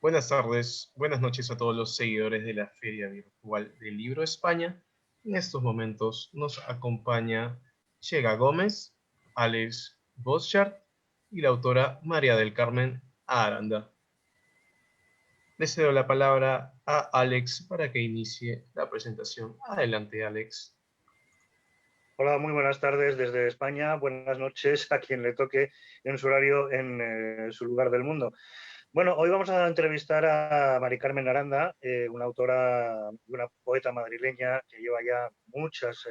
Buenas tardes, buenas noches a todos los seguidores de la Feria Virtual del Libro España. En estos momentos nos acompaña Chega Gómez, Alex Boschart y la autora María del Carmen Aranda. Le cedo la palabra a Alex para que inicie la presentación. Adelante, Alex. Hola, muy buenas tardes desde España. Buenas noches a quien le toque en su horario en su lugar del mundo. Bueno, hoy vamos a entrevistar a Mari Carmen Aranda, una autora, una poeta madrileña que lleva ya muchas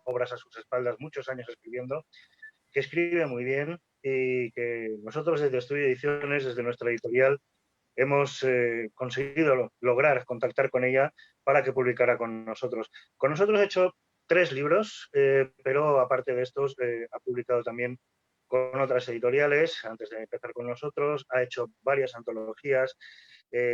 obras a sus espaldas, muchos años escribiendo, que escribe muy bien y que nosotros desde Estudio Ediciones, desde nuestra editorial, hemos conseguido lograr contactar con ella para que publicara con nosotros. Con nosotros ha hecho 3 libros, pero aparte de estos ha publicado también con otras editoriales antes de empezar con nosotros, ha hecho varias antologías,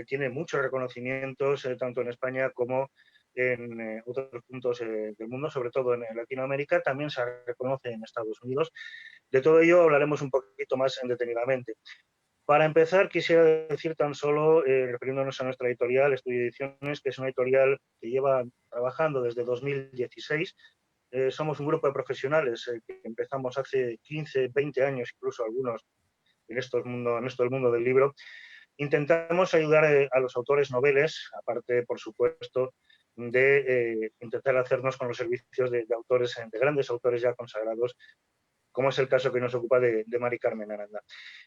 tiene muchos reconocimientos tanto en España como en otros puntos del mundo, sobre todo en Latinoamérica, también se reconoce en Estados Unidos. De todo ello hablaremos un poquito más detenidamente. Para empezar, quisiera decir tan solo, refiriéndonos a nuestra editorial, Estudio Ediciones, que es una editorial que lleva trabajando desde 2016. Somos un grupo de profesionales que empezamos hace 15, 20 años, incluso algunos en esto del mundo del libro. Intentamos ayudar a los autores noveles, aparte, por supuesto, de intentar hacernos con los servicios de autores, de grandes autores ya consagrados, como es el caso que nos ocupa de Mari Carmen Aranda.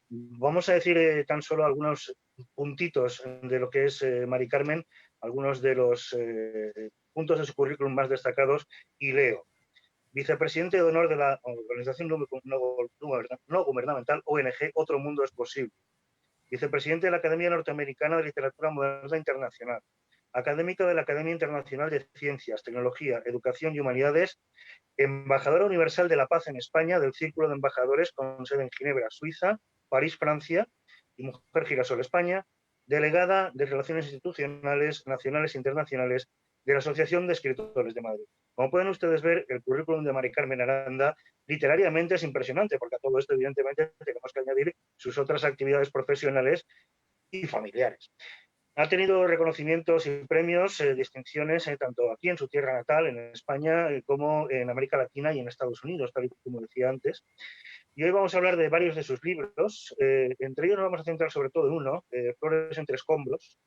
Vamos a decir tan solo algunos puntitos de lo que es Mari Carmen, algunos de los puntos de su currículum más destacados, y leo. Vicepresidente de honor de la organización no gubernamental ONG Otro Mundo es Posible. Vicepresidente de la Academia Norteamericana de Literatura Moderna Internacional. Académico de la Academia Internacional de Ciencias, Tecnología, Educación y Humanidades. Embajadora universal de la paz en España del Círculo de Embajadores con sede en Ginebra, Suiza, París, Francia, y Mujer Girasol, España. Delegada de Relaciones Institucionales, Nacionales e Internacionales de la Asociación de Escritores de Madrid. Como pueden ustedes ver, el currículum de Mari Carmen Aranda literariamente es impresionante, porque a todo esto, evidentemente, tenemos que añadir sus otras actividades profesionales y familiares. Ha tenido reconocimientos y premios, distinciones, tanto aquí en su tierra natal, en España, como en América Latina y en Estados Unidos, tal y como decía antes. Y hoy vamos a hablar de varios de sus libros. Entre ellos nos vamos a centrar sobre todo en uno, Flores entre escombros.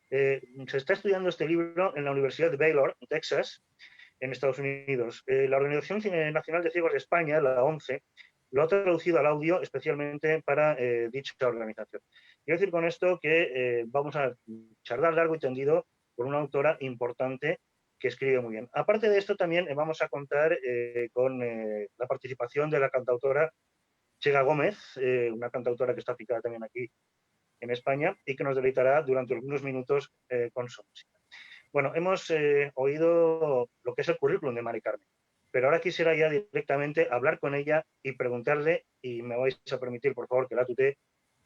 Se está estudiando este libro en la Universidad de Baylor, en Texas, en Estados Unidos. La Organización Nacional de Ciegos de España, la ONCE, lo ha traducido al audio especialmente para dicha organización. Quiero decir con esto que vamos a charlar largo y tendido con una autora importante que escribe muy bien. Aparte de esto, también vamos a contar con la participación de la cantautora Chega Gómez, una cantautora que está aplicada también aquí en España y que nos deleitará durante algunos minutos con su música. Bueno, hemos oído lo que es el currículum de Mari Carmen, pero ahora quisiera ya directamente hablar con ella y preguntarle, y me vais a permitir, por favor, que la tutee,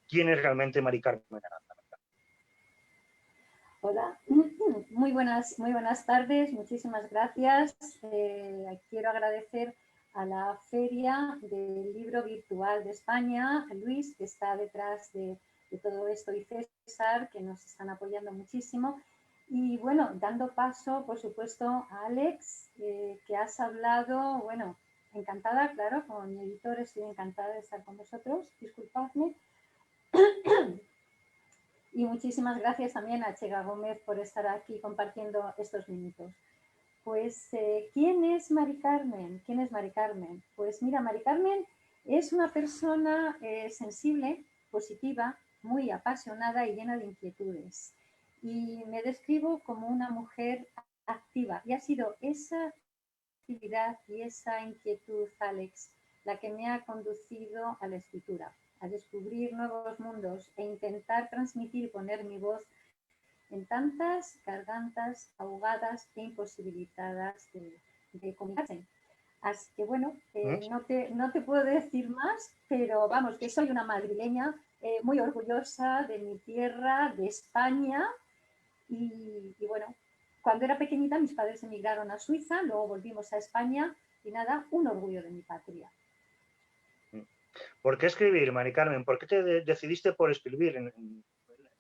¿quién es realmente Mari Carmen Aranda? Hola, muy buenas tardes, muchísimas gracias. Quiero agradecer a la Feria del Libro Virtual de España, a Luis, que está detrás de todo esto, y César, que nos están apoyando muchísimo. Y bueno, dando paso, por supuesto, a Alex, que has hablado, bueno, encantada, claro, como mi editor estoy encantada de estar con vosotros, disculpadme. Y muchísimas gracias también a Chega Gómez por estar aquí compartiendo estos minutos. Pues, ¿quién es Mari Carmen? ¿Quién es Mari Carmen? Pues mira, Mari Carmen es una persona sensible, positiva, muy apasionada y llena de inquietudes. Y me describo como una mujer activa. Y ha sido esa actividad y esa inquietud, Alex, la que me ha conducido a la escritura, a descubrir nuevos mundos e intentar transmitir y poner mi voz en tantas gargantas ahogadas e imposibilitadas de comunicarse. Así que bueno, no te puedo decir más, pero vamos, que soy una madrileña muy orgullosa de mi tierra, de España, y bueno, cuando era pequeñita mis padres emigraron a Suiza, luego volvimos a España y nada, un orgullo de mi patria. ¿Por qué escribir, Mari Carmen? ¿Por qué te decidiste por escribir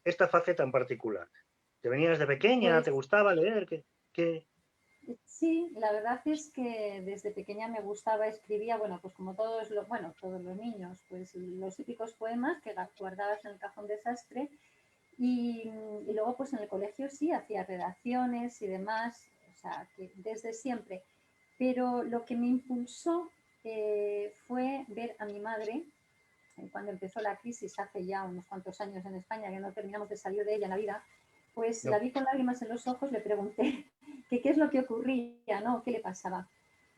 esta faceta en particular? ¿Te venías de pequeña? Pues ¿Te gustaba leer? sí, la verdad es que desde pequeña me gustaba, escribía, bueno, pues como todos los niños, pues los típicos poemas que guardabas en el cajón desastre y luego pues en el colegio sí hacía redacciones y demás, o sea, que desde siempre. Pero lo que me impulsó fue ver a mi madre cuando empezó la crisis hace ya unos cuantos años en España, que no terminamos de salir de ella en la vida, pues No. la vi con lágrimas en los ojos, le pregunté que qué es lo que ocurría, ¿no? ¿Qué le pasaba?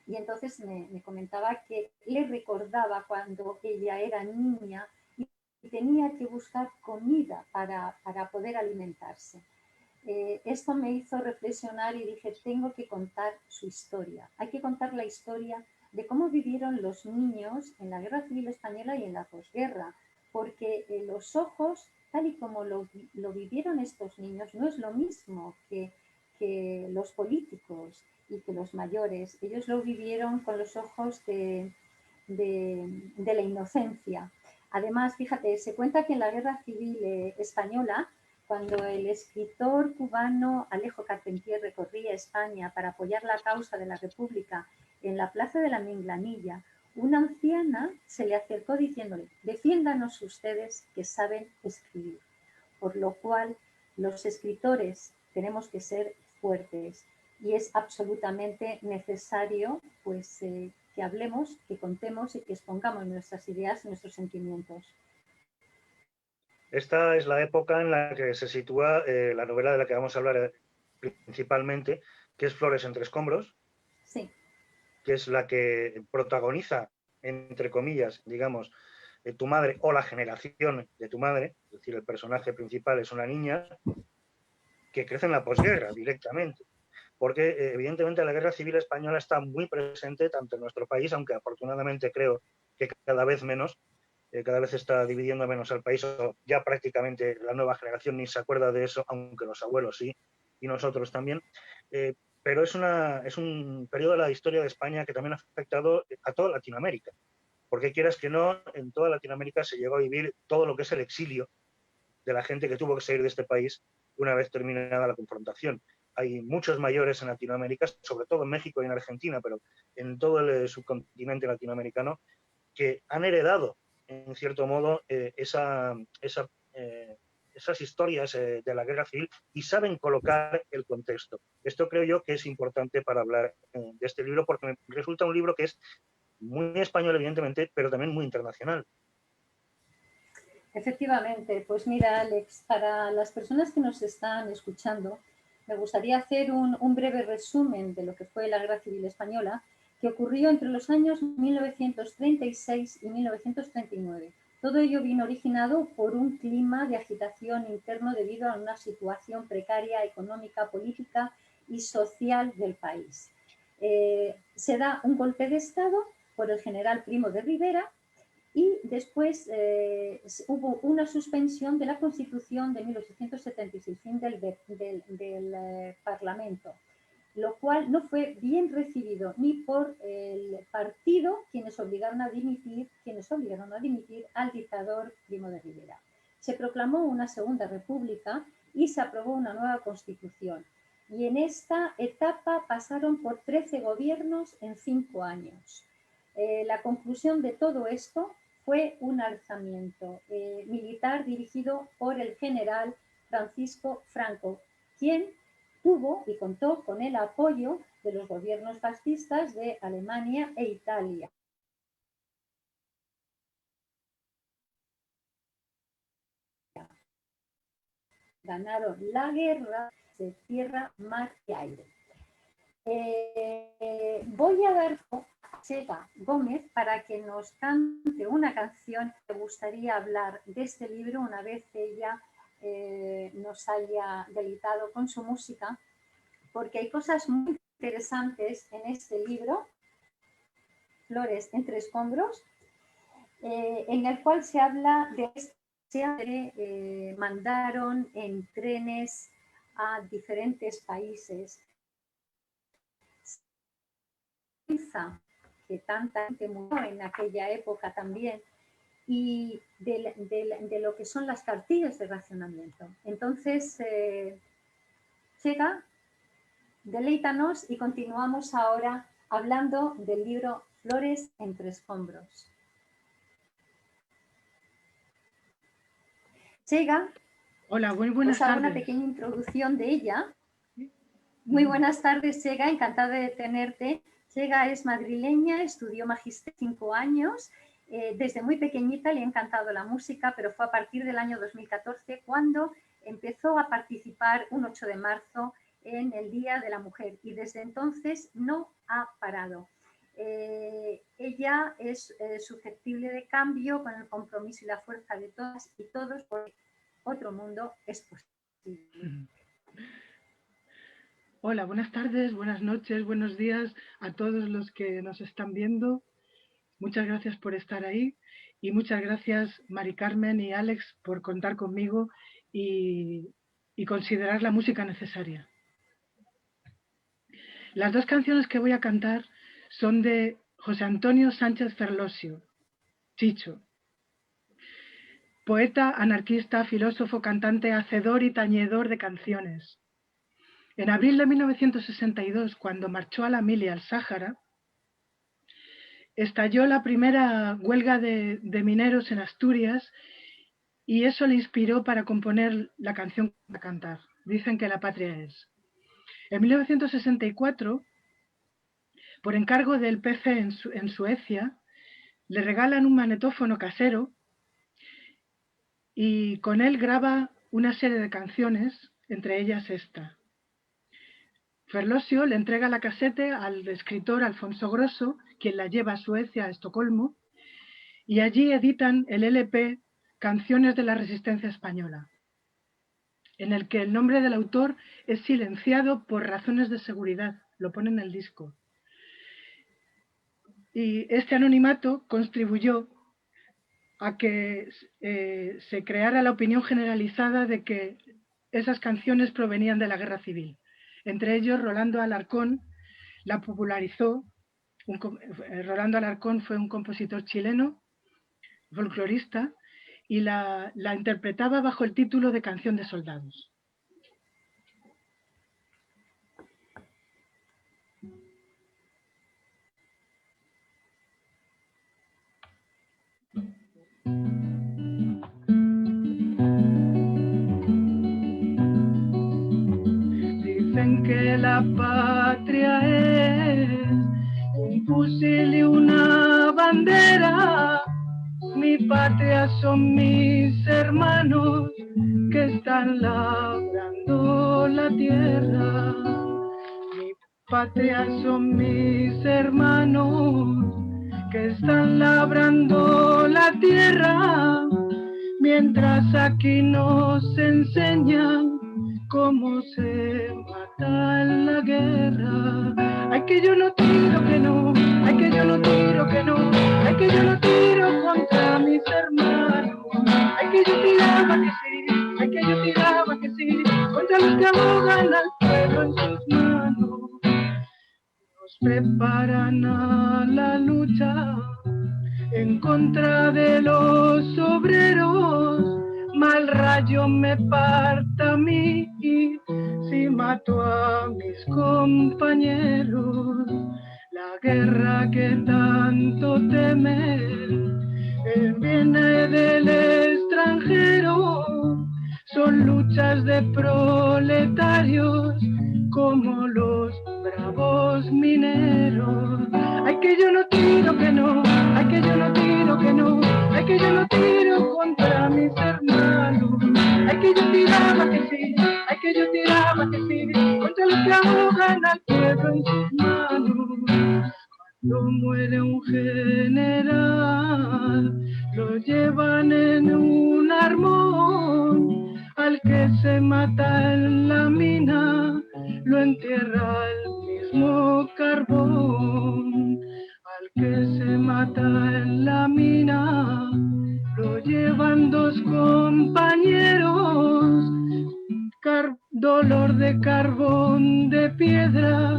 Y entonces me comentaba que le recordaba cuando ella era niña y tenía que buscar comida para poder alimentarse. Esto me hizo reflexionar y dije, tengo que contar su historia. Hay que contar la historia de cómo vivieron los niños en la Guerra Civil Española y en la posguerra, porque los ojos, tal y como lo vivieron estos niños, no es lo mismo que los políticos y que los mayores. Ellos lo vivieron con los ojos de la inocencia. Además, fíjate, se cuenta que en la Guerra Civil Española, cuando el escritor cubano Alejo Carpentier recorría España para apoyar la causa de la República en la Plaza de la Minglanilla, una anciana se le acercó diciéndole, defiéndanos ustedes que saben escribir. Por lo cual, los escritores tenemos que ser fuertes y es absolutamente necesario pues, que hablemos, que contemos y que expongamos nuestras ideas y nuestros sentimientos. Esta es la época en la que se sitúa la novela de la que vamos a hablar principalmente, que es Flores entre escombros, Sí. que es la que protagoniza, entre comillas, digamos, tu madre o la generación de tu madre, es decir, el personaje principal es una niña que crece en la posguerra directamente, porque evidentemente la guerra civil española está muy presente tanto en nuestro país, aunque afortunadamente creo que cada vez menos, cada vez está dividiendo menos al país, o ya prácticamente la nueva generación ni se acuerda de eso, aunque los abuelos sí, y nosotros también. Pero es un periodo de la historia de España que también ha afectado a toda Latinoamérica, porque quieras que no, en toda Latinoamérica se llegó a vivir todo lo que es el exilio de la gente que tuvo que salir de este país una vez terminada la confrontación. Hay muchos mayores en Latinoamérica, sobre todo en México y en Argentina, pero en todo el subcontinente latinoamericano, que han heredado, en cierto modo, esas historias de la guerra civil y saben colocar el contexto. Esto creo yo que es importante para hablar de este libro, porque me resulta un libro que es muy español, evidentemente, pero también muy internacional. Efectivamente, pues mira, Alex, para las personas que nos están escuchando, me gustaría hacer un breve resumen de lo que fue la Guerra Civil Española, que ocurrió entre los años 1936 y 1939. Todo ello vino originado por un clima de agitación interno debido a una situación precaria económica, política y social del país. Se da un golpe de Estado por el general Primo de Rivera y después hubo una suspensión de la Constitución de 1876, fin del Parlamento, lo cual no fue bien recibido ni por el partido, quienes obligaron a dimitir al dictador Primo de Rivera. Se proclamó una segunda república y se aprobó una nueva Constitución. Y en esta etapa pasaron por 13 gobiernos en 5 años. La conclusión de todo esto fue un alzamiento militar dirigido por el general Francisco Franco, quien tuvo y contó con el apoyo de los gobiernos fascistas de Alemania e Italia. Ganaron la guerra de tierra, mar y aire. Voy a dar a Chega Gómez para que nos cante una canción. Me gustaría hablar de este libro una vez ella nos haya deleitado con su música, porque hay cosas muy interesantes en este libro, Flores entre escombros, en el cual se habla de que mandaron en trenes a diferentes países, que tanta gente murió en aquella época también, y de lo que son las cartillas de racionamiento. Entonces, Chega, deleítanos y continuamos ahora hablando del libro Flores entre escombros. Chega, hola, muy buenas os hago tardes. una pequeña introducción de ella. Muy buenas tardes, Chega, encantada de tenerte. Chega es madrileña, estudió magisterio 5 años. Desde muy pequeñita le ha encantado la música, pero fue a partir del año 2014 cuando empezó a participar un 8 de marzo en el Día de la Mujer y desde entonces no ha parado. Ella es susceptible de cambio con el compromiso y la fuerza de todas y todos, porque otro mundo es posible. Hola, buenas tardes, buenas noches, buenos días a todos los que nos están viendo. Muchas gracias por estar ahí y muchas gracias Mari Carmen y Alex por contar conmigo y considerar la música necesaria. Las dos canciones que voy a cantar son de José Antonio Sánchez Ferlosio, Chicho, poeta, anarquista, filósofo, cantante, hacedor y tañedor de canciones. En abril de 1962, cuando marchó a la mili al Sáhara, estalló la primera huelga de mineros en Asturias y eso le inspiró para componer la canción que va a cantar. Dicen que la patria es. En 1964, por encargo del PC en Suecia, le regalan un magnetófono casero y con él graba una serie de canciones, entre ellas esta. Ferlosio le entrega la casete al escritor Alfonso Grosso, quien la lleva a Suecia, a Estocolmo, y allí editan el LP Canciones de la Resistencia Española, en el que el nombre del autor es silenciado por razones de seguridad, lo pone en el disco. Y este anonimato contribuyó a que se creara la opinión generalizada de que esas canciones provenían de la guerra civil. Entre ellos, Rolando Alarcón la popularizó. Rolando Alarcón fue un compositor chileno, folclorista, y la interpretaba bajo el título de Canción de Soldados. Dicen que la patria es un fusil y una bandera. Mi patria son mis hermanos que están labrando la tierra. Mi patria son mis hermanos que están labrando la tierra. Mientras aquí nos enseñan cómo se mata en la guerra. Ay, que yo no tiro, que no. Ay, que yo no tiro, que no. Ay, que yo no tiro contra mis hermanos. Ay, que yo tiraba que sí. Ay, que yo tiraba que sí. Contra los que ahogan al pueblo en sus manos. Nos preparan a la lucha en contra de los obreros. Mal rayo me parta a mí si mato a mis compañeros. La guerra que tanto temen viene del extranjero. Son luchas de proletarios como los bravos mineros. Ay, que yo no tiro, que no. Ay, que yo no tiro, que no. Ay, que yo no tiro contra mis hermanos. Ay, que yo tiraba que sí. Ay, que yo tiraba que sí. Contra los que ahogan al pueblo en sus manos. Cuando muere un general, lo llevan en un armón. Al que se mata en la mina, lo entierra el mismo carbón. Al que se mata en la mina, lo llevan dos compañeros. Dolor de carbón, de piedra,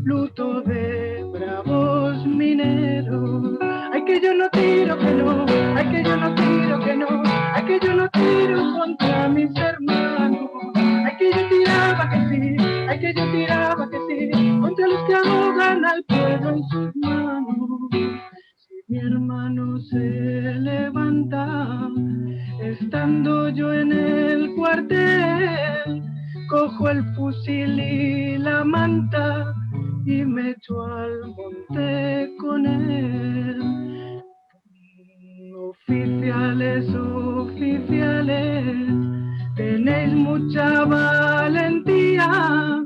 luto de bravos mineros. Ay, que yo no tiro, que no. Ay, que que yo no tiro, que no, ay que yo no tiro contra mis hermanos, ay que yo tiraba que sí, ay que yo tiraba que sí, contra los que ahogan al pueblo en sus manos. Si mi hermano se levanta, estando yo en el cuartel, cojo el fusil y la manta y me echo al monte con él. Oficiales, oficiales, tenéis mucha valentía,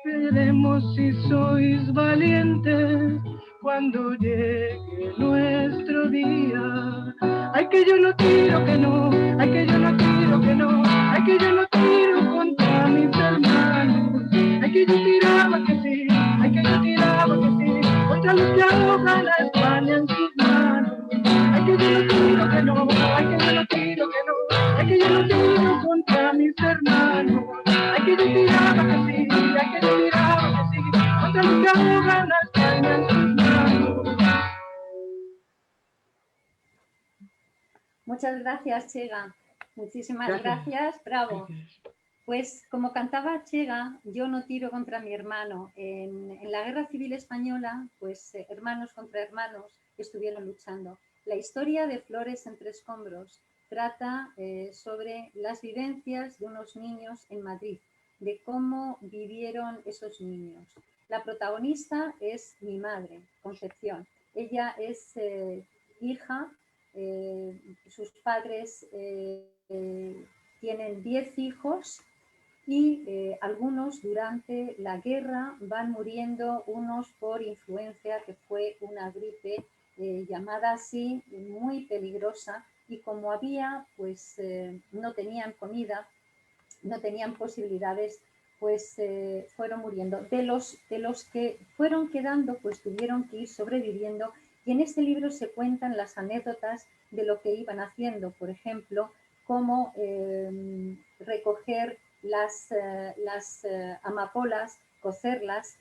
veremos si sois valientes cuando llegue nuestro día. Ay que yo no tiro que no, ay que yo no tiro que no, ay que yo no tiro contra mis hermanos, ay que yo tiraba que sí, ay que yo tiraba que sí, contra los que ahogan a España en sus manos. Ay que yo no tiro que no, ay que yo no tiro que no, ay que yo no tiro contra mis hermanos, ay que yo tiraba que sí, ay que yo tiraba que sí, contra los que ahogan a España en sus manos. Muchas gracias, Chega. Muchísimas gracias. Bravo. Pues como cantaba Chega, yo no tiro contra mi hermano. En la Guerra Civil Española, pues hermanos contra hermanos estuvieron luchando. La historia de Flores entre escombros trata sobre las vivencias de unos niños en Madrid, de cómo vivieron esos niños. La protagonista es mi madre, Concepción. Ella es hija, sus padres tienen 10 hijos y algunos durante la guerra van muriendo, unos por influencia, que fue una gripe llamada así, muy peligrosa, y como había, pues no tenían comida, no tenían posibilidades, pues fueron muriendo. De los que fueron quedando, pues tuvieron que ir sobreviviendo, y en este libro se cuentan las anécdotas de lo que iban haciendo, por ejemplo, cómo recoger las amapolas, cocerlas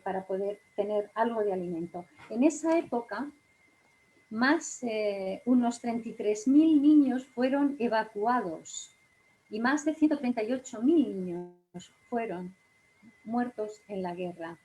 para poder tener algo de alimento. En esa época, más unos 33.000 niños fueron evacuados y más de 138.000 niños fueron muertos en la guerra.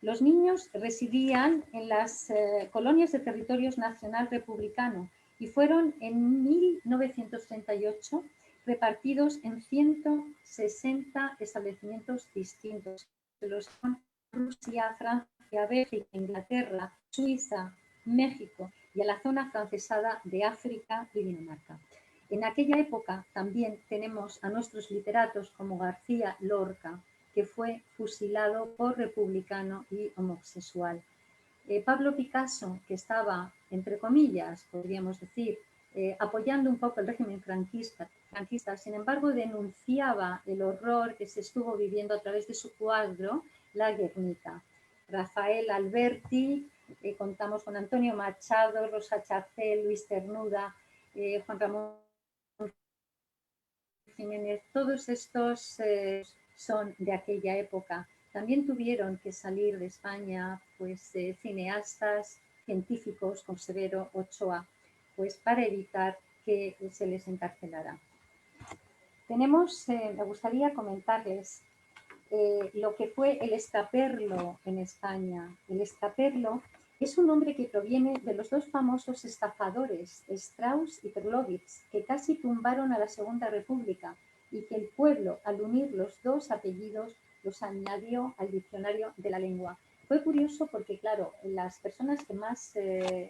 Los niños residían en las colonias de territorios nacional republicano y fueron en 1938 repartidos en 160 establecimientos distintos, de los que son Rusia, Francia, Bélgica, Inglaterra, Suiza, México y a la zona francesada de África y Dinamarca. En aquella época también tenemos a nuestros literatos como García Lorca, que fue fusilado por republicano y homosexual. Pablo Picasso, que estaba, entre comillas, podríamos decir, apoyando un poco el régimen franquista, sin embargo, denunciaba el horror que se estuvo viviendo a través de su cuadro, La Guernica. Rafael Alberti, contamos con Antonio Machado, Rosa Chacel, Luis Cernuda, Juan Ramón Jiménez, todos estos son de aquella época. También tuvieron que salir de España pues, cineastas, científicos como Severo Ochoa, pues para evitar que se les encarcelara. Tenemos, me gustaría comentarles lo que fue el escaperlo en España. El escaperlo es un nombre que proviene de los dos famosos estafadores, Strauss y Perlovitz, que casi tumbaron a la Segunda República y que el pueblo, al unir los dos apellidos, los añadió al diccionario de la lengua. Fue curioso porque, claro, las personas que más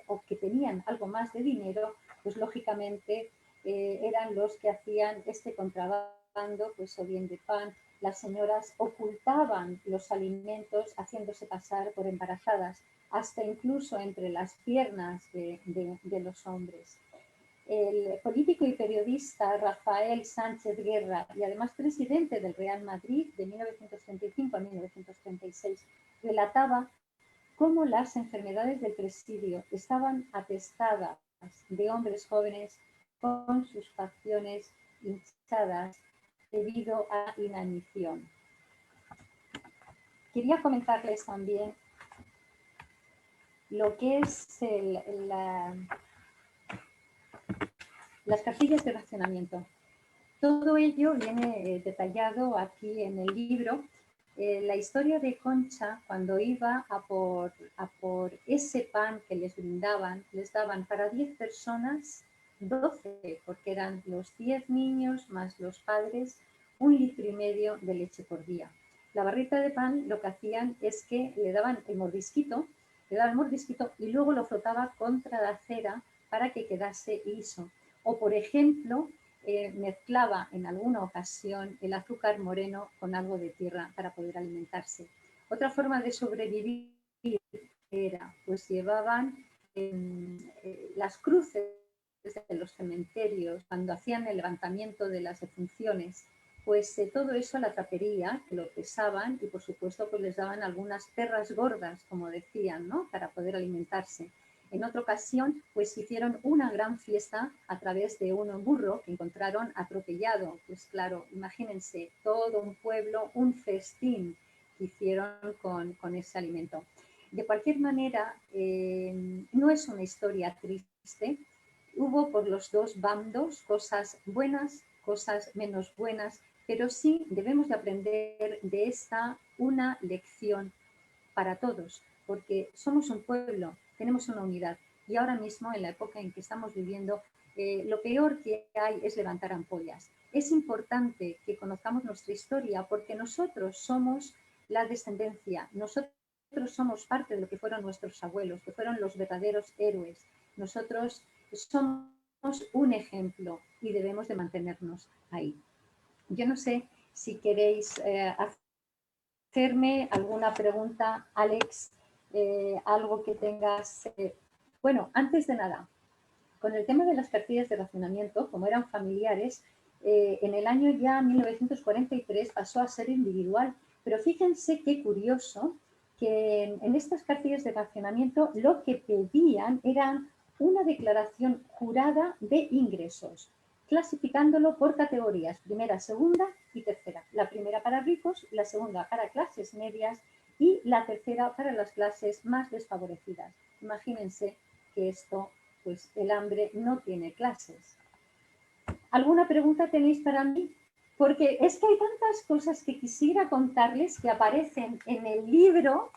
o que tenían algo más de dinero, pues lógicamente eran los que hacían este contrabando, pues o bien de pan. Las señoras ocultaban los alimentos haciéndose pasar por embarazadas, hasta incluso entre las piernas de los hombres. El político y periodista Rafael Sánchez Guerra, y además presidente del Real Madrid de 1935 a 1936, relataba cómo las enfermedades del presidio estaban atestadas de hombres jóvenes con sus facciones hinchadas debido a inanición. Quería comentarles también lo que es las cartillas de racionamiento. Todo ello viene detallado aquí en el libro. La historia de Concha, cuando iba a por ese pan que les brindaban, les daban para 10 personas 12, porque eran los 10 niños más los padres, 1,5 litros de leche por día. La barrita de pan lo que hacían es que le daban el mordisquito y luego lo frotaba contra la cera para que quedase liso. O, por ejemplo, mezclaba en alguna ocasión el azúcar moreno con algo de tierra para poder alimentarse. Otra forma de sobrevivir era, pues llevaban las cruces de los cementerios, cuando hacían el levantamiento de las defunciones, pues todo eso a la trapería, que lo pesaban y por supuesto pues les daban algunas perras gordas, como decían, ¿no? Para poder alimentarse. En otra ocasión, pues hicieron una gran fiesta a través de un burro que encontraron atropellado. Pues claro, imagínense, todo un pueblo, un festín que hicieron con ese alimento. De cualquier manera, no es una historia triste. Hubo por los dos bandos cosas buenas, cosas menos buenas, pero sí debemos de aprender de esta una lección para todos, porque somos un pueblo, tenemos una unidad y ahora mismo en la época en que estamos viviendo lo peor que hay es levantar ampollas. Es importante que conozcamos nuestra historia porque nosotros somos la descendencia, nosotros somos parte de lo que fueron nuestros abuelos, que fueron los verdaderos héroes. Nosotros somos un ejemplo y debemos de mantenernos ahí. Yo no sé si queréis hacerme alguna pregunta, Alex, algo que tengas. Bueno, antes de nada, con el tema de las cartillas de racionamiento, como eran familiares, en el año ya 1943 pasó a ser individual, pero fíjense qué curioso que en estas cartillas de racionamiento lo que pedían era una declaración jurada de ingresos, clasificándolo por categorías, primera, segunda y tercera. La primera para ricos, la segunda para clases medias y la tercera para las clases más desfavorecidas. Imagínense que esto, pues el hambre no tiene clases. ¿Alguna pregunta tenéis para mí? Porque es que hay tantas cosas que quisiera contarles que aparecen en el libro,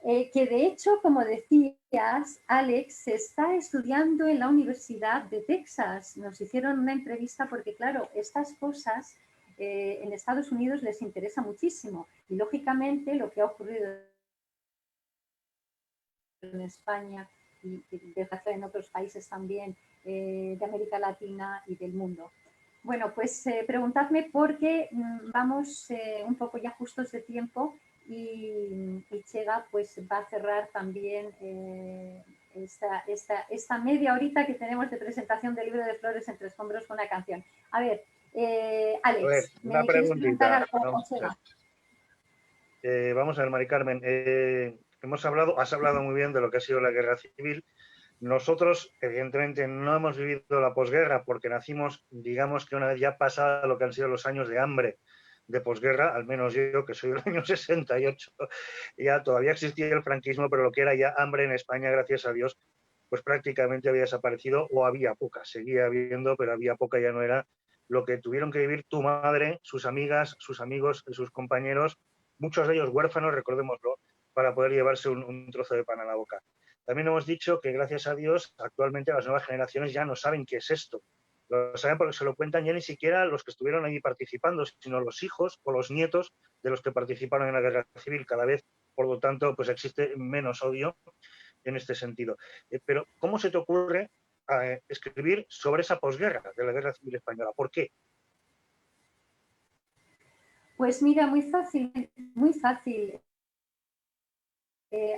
que de hecho, como decías, Alex, se está estudiando en la Universidad de Texas. Nos hicieron una entrevista porque, claro, estas cosas en Estados Unidos les interesa muchísimo. Y, lógicamente, lo que ha ocurrido en España y en otros países también de América Latina y del mundo. Bueno, pues preguntadme porque vamos un poco ya justos de tiempo y Chega pues va a cerrar también esta media horita que tenemos de presentación del libro de Flores entre escombros con una canción. A ver, Alex, a ver, una ¿me quieres preguntar algo? Vamos a ver, Mari Carmen, has hablado muy bien de lo que ha sido la guerra civil. Nosotros, evidentemente, no hemos vivido la posguerra porque nacimos, digamos que una vez ya pasada lo que han sido los años de hambre de posguerra, al menos yo, que soy del año 68, ya todavía existía el franquismo, pero lo que era ya hambre en España, gracias a Dios, pues prácticamente había desaparecido o había poca. Seguía habiendo, pero había poca, ya no era lo que tuvieron que vivir tu madre, sus amigas, sus amigos, sus compañeros, muchos de ellos huérfanos, recordémoslo, para poder llevarse un trozo de pan a la boca. También hemos dicho que, gracias a Dios, actualmente las nuevas generaciones ya no saben qué es esto. Lo saben porque se lo cuentan ya ni siquiera los que estuvieron allí participando, sino los hijos o los nietos de los que participaron en la guerra civil. Cada vez, por lo tanto, pues existe menos odio en este sentido. Pero, ¿cómo se te ocurre escribir sobre esa posguerra de la guerra civil española? ¿Por qué? Pues mira, muy fácil, muy fácil.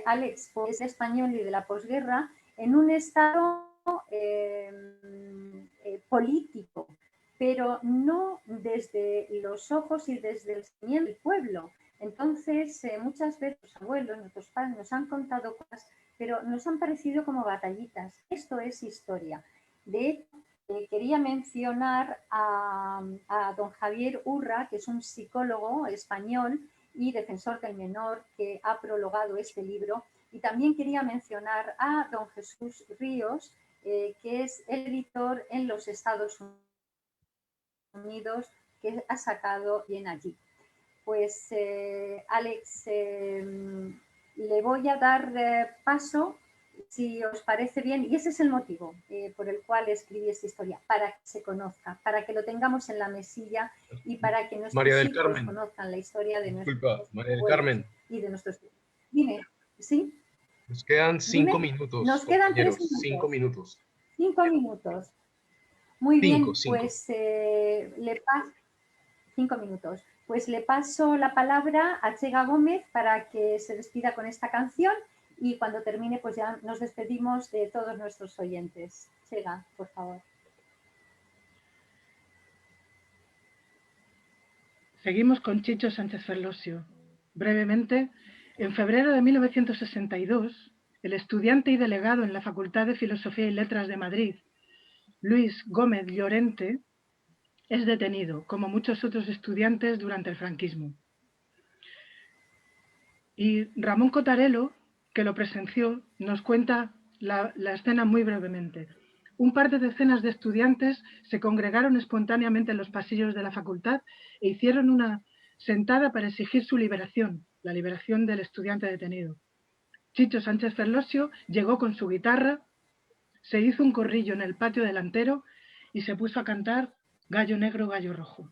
Alex, pues español y de la posguerra en un estado político, pero no desde los ojos y desde el sentimiento del pueblo. Entonces, muchas veces los abuelos, nuestros padres nos han contado cosas, pero nos han parecido como batallitas. Esto es historia. De hecho, quería mencionar a don Javier Urra, que es un psicólogo español y defensor del menor, que ha prologado este libro. Y también quería mencionar a don Jesús Ríos, que es editor en los Estados Unidos, que ha sacado bien allí. Pues Alex, le voy a dar paso, si os parece bien, y ese es el motivo por el cual escribí esta historia, para que se conozca, para que lo tengamos en la mesilla y para que nuestros María del hijos Carmen. conozcan la historia de Disculpa, nuestros María del abuelos Carmen. y de nuestros... Dime, ¿sí? Nos quedan 5 Dime. minutos, Nos quedan 3 compañeros. minutos. 5 minutos. 5 minutos. Muy bien, Cinco. pues le paso 5 minutos. Pues le paso la palabra a Chega Gómez para que se despida con esta canción y cuando termine pues ya nos despedimos de todos nuestros oyentes. Chega, por favor. Seguimos con Chicho Sánchez Ferlosio. Brevemente, en febrero de 1962, el estudiante y delegado en la Facultad de Filosofía y Letras de Madrid, Luis Gómez Llorente, es detenido, como muchos otros estudiantes, durante el franquismo. Y Ramón Cotarelo, que lo presenció, nos cuenta la escena muy brevemente. Un par de decenas de estudiantes se congregaron espontáneamente en los pasillos de la facultad e hicieron una sentada para exigir su liberación, la liberación del estudiante detenido. Chicho Sánchez Ferlosio llegó con su guitarra, se hizo un corrillo en el patio delantero y se puso a cantar Gallo negro, gallo rojo.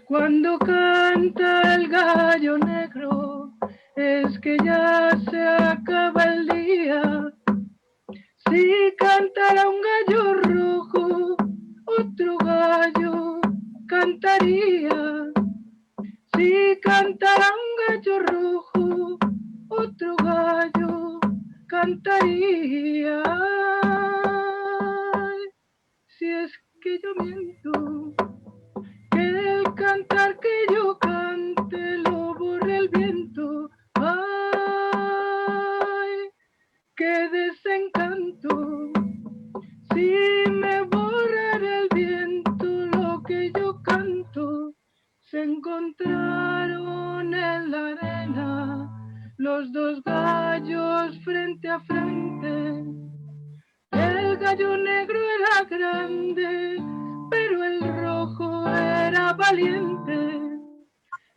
Cuando canta el gallo negro, es que ya se acaba el día. Si cantara un gallo rojo, otro gallo cantaría. Si cantara un gallo rojo, otro gallo cantaría. Si es que yo miento, que el cantar que yo cante lo borre el viento. Ay, qué desencanto. Si me borrara el viento lo que yo canto. Se encontraron en la arena los dos gallos frente a frente. El gallo negro era grande, pero el rojo era valiente.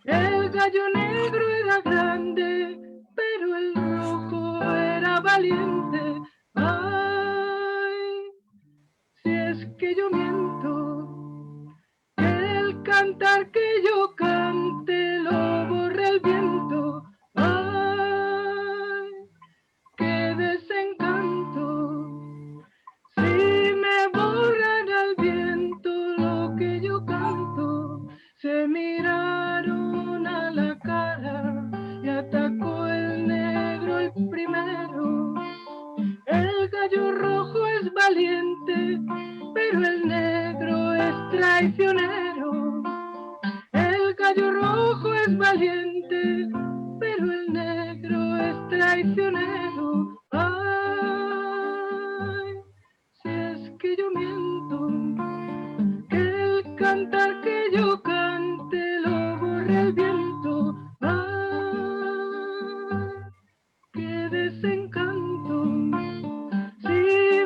El gallo negro era grande, pero el rojo era valiente. Ay, si es que yo miento, que el cantar que yo cante lo borra el viento. Ay, qué desencanto. Si me borrara el viento lo que yo canto. Se miraron a la cara y atacó el negro el primero. El gallo rojo es valiente, pero el negro es traicionero. El gallo rojo es valiente, pero el negro es traicionero. Ay, si es que yo miento, que el cantar que yo cante lo borre el viento. Ay, qué desencanto. Si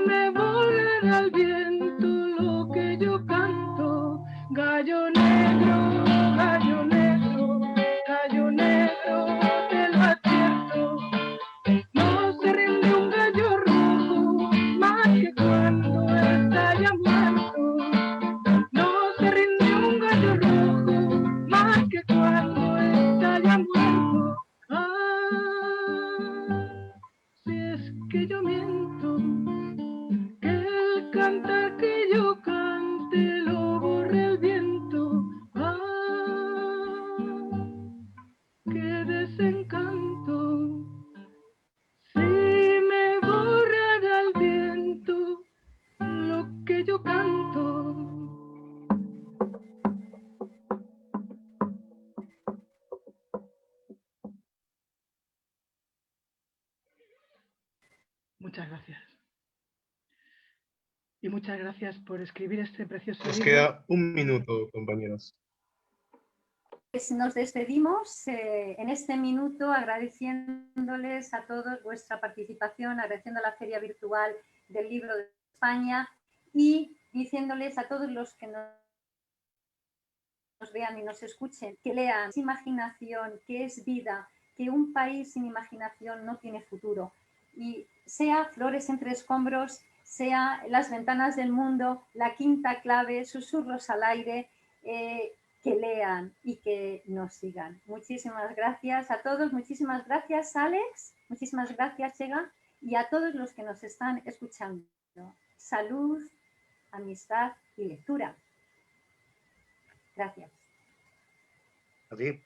me borrara el viento lo que yo canto. Gallo negro, gallo negro, gallo negro, te lo advierto. No se rinde un gallo rojo más que cuando está ya muerto. No se rinde un gallo rojo más que cuando está ya muerto. Ah, si es que yo miento, que el cantar que yo cante lo borre el viento. Ah, qué desencanto. Si me borrara el viento lo que yo canto. Muchas gracias. Y muchas gracias por escribir este precioso Nos libro. queda 1 minuto, compañeros. Pues nos despedimos en este minuto agradeciéndoles a todos vuestra participación, agradeciendo a la Feria Virtual del Libro de España y diciéndoles a todos los que nos vean y nos escuchen, que lean imaginación, que es vida, que un país sin imaginación no tiene futuro. Y sea Flores entre escombros, sea Las ventanas del mundo, La quinta clave, Susurros al aire, que lean y que nos sigan. Muchísimas gracias a todos, muchísimas gracias Alex, muchísimas gracias Chega y a todos los que nos están escuchando. Salud, amistad y lectura. Gracias. A ti.